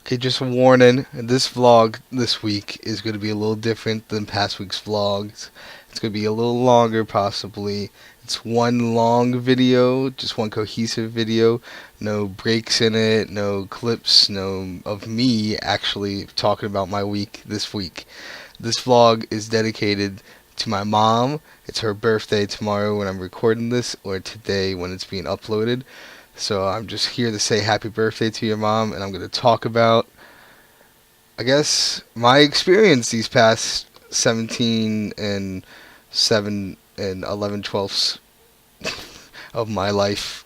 Okay, just a warning. This vlog this week is going to be a little different than past week's vlogs. It's going to be a little longer, possibly. It's one long video, just one cohesive video. No breaks in it, no clips, no of me actually talking about my week this week. This vlog is dedicated to my mom. It's her birthday tomorrow when I'm recording this, or today when it's being uploaded. So I'm just here to say happy birthday to your mom, and I'm going to talk about, I guess, my experience these past 17 and 7 and 11 twelfths of my life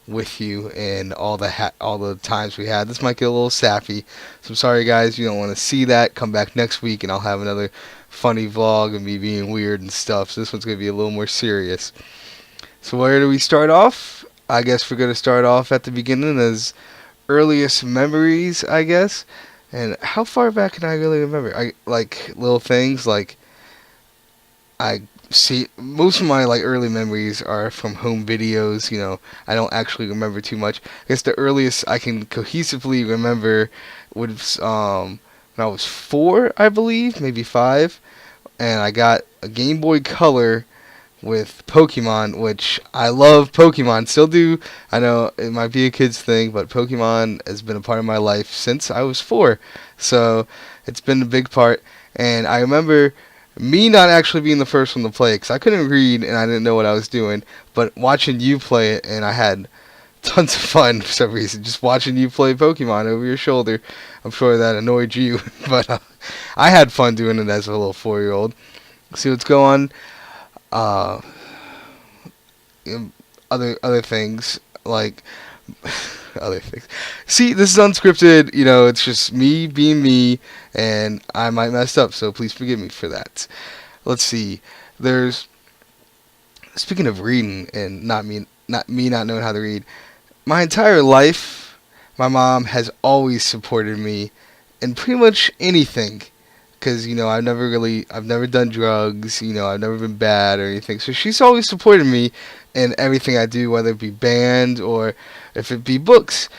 with you, and all the times we had. This might get a little sappy, so I'm sorry guys, you don't want to see that. Come back next week and I'll have another funny vlog of me being weird and stuff. So this one's going to be a little more serious. So where do we start off? I guess we're going to start off at the beginning as earliest memories, I guess. And how far back can I really remember? I like little things like I see most of my like early memories are from home videos. I don't actually remember too much. I guess the earliest I can cohesively remember was when I was 4, I believe, maybe 5, and I got a Game Boy Color with Pokemon, which I love Pokemon, still do. I know it might be a kid's thing, but Pokemon has been a part of my life since I was 4. So it's been a big part, and I remember me not actually being the first one to play it, because I couldn't read and I didn't know what I was doing, but watching you play it, and I had tons of fun for some reason, just watching you play Pokemon over your shoulder. I'm sure that annoyed you, but I had fun doing it as a little 4-year-old. See what's going on. Uh, other things like other things. See, this is unscripted. It's just me being me, and I might mess up. So please forgive me for that. Let's see. There's Speaking of reading and not knowing how to read. My entire life, my mom has always supported me in pretty much anything. Because, I've never done drugs, I've never been bad or anything. So she's always supported me in everything I do, whether it be band or if it be books.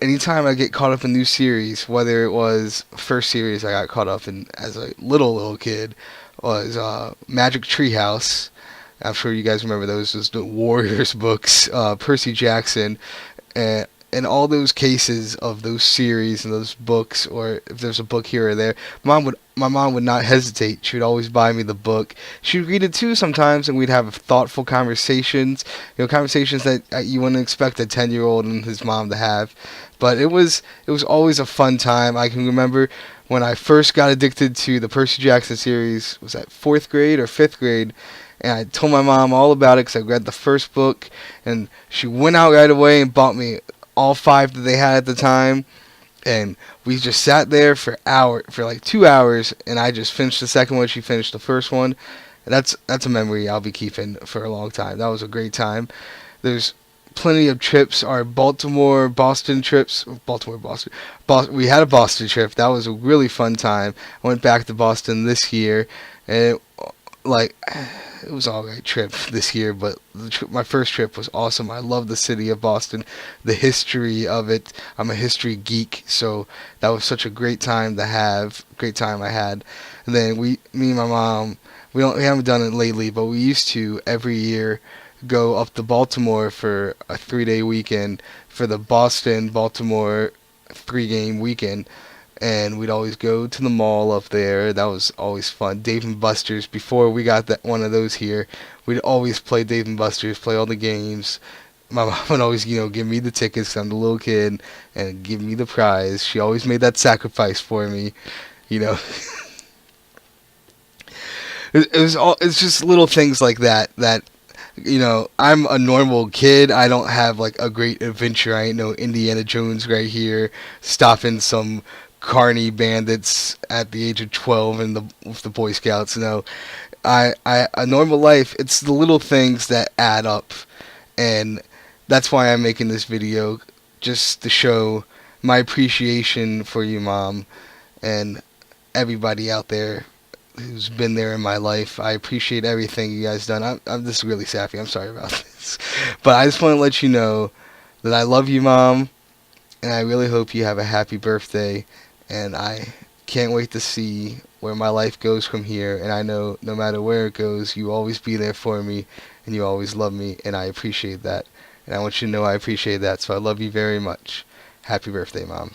Anytime I get caught up in new series, whether it was first series I got caught up in as a little kid, was Magic Treehouse. I'm sure you guys remember those the Warriors books, Percy Jackson, and in all those cases of those series and those books, or if there's a book here or there, my mom would not hesitate. She would always buy me the book. She would read it too sometimes, and we'd have thoughtful conversations. Conversations that you wouldn't expect a 10-year-old and his mom to have. But it was always a fun time. I can remember when I first got addicted to the Percy Jackson series. Was that 4th grade or 5th grade? And I told my mom all about it because I read the first book, and she went out right away and bought me all 5 that they had at the time, and we just sat there for like 2 hours, and I just finished the second one. She finished the first one. And that's a memory I'll be keeping for a long time. That was a great time. There's plenty of trips. Our Boston trips. Boston. We had a Boston trip. That was a really fun time. I went back to Boston this year, and it was all right trip this year, but my first trip was awesome. I love the city of Boston, the history of it. I'm a history geek, so that was such a great time to have. Great time I had. And then me and my mom, we haven't done it lately, but we used to every year go up to Baltimore for a 3-day weekend for the Boston-Baltimore 3-game weekend. And we'd always go to the mall up there. That was always fun. Dave and Buster's. Before we got one of those here, we'd always play Dave and Buster's, play all the games. My mom would always, give me the tickets 'cause I'm the little kid, and give me the prize. She always made that sacrifice for me, you know. It's just little things like that. I'm a normal kid. I don't have like a great adventure. I ain't no Indiana Jones right here, stopping some carny bandits at the age of 12 with the Boy Scouts. No, a normal life. It's the little things that add up, and that's why I'm making this video, just to show my appreciation for you, Mom, and everybody out there who's been there in my life. I appreciate everything you guys done. I'm just really sappy. I'm sorry about this, but I just want to let you know that I love you, Mom. And I really hope you have a happy birthday. And I can't wait to see where my life goes from here. And I know no matter where it goes, you always be there for me and you always love me. And I appreciate that. And I want you to know I appreciate that. So I love you very much. Happy birthday, Mom.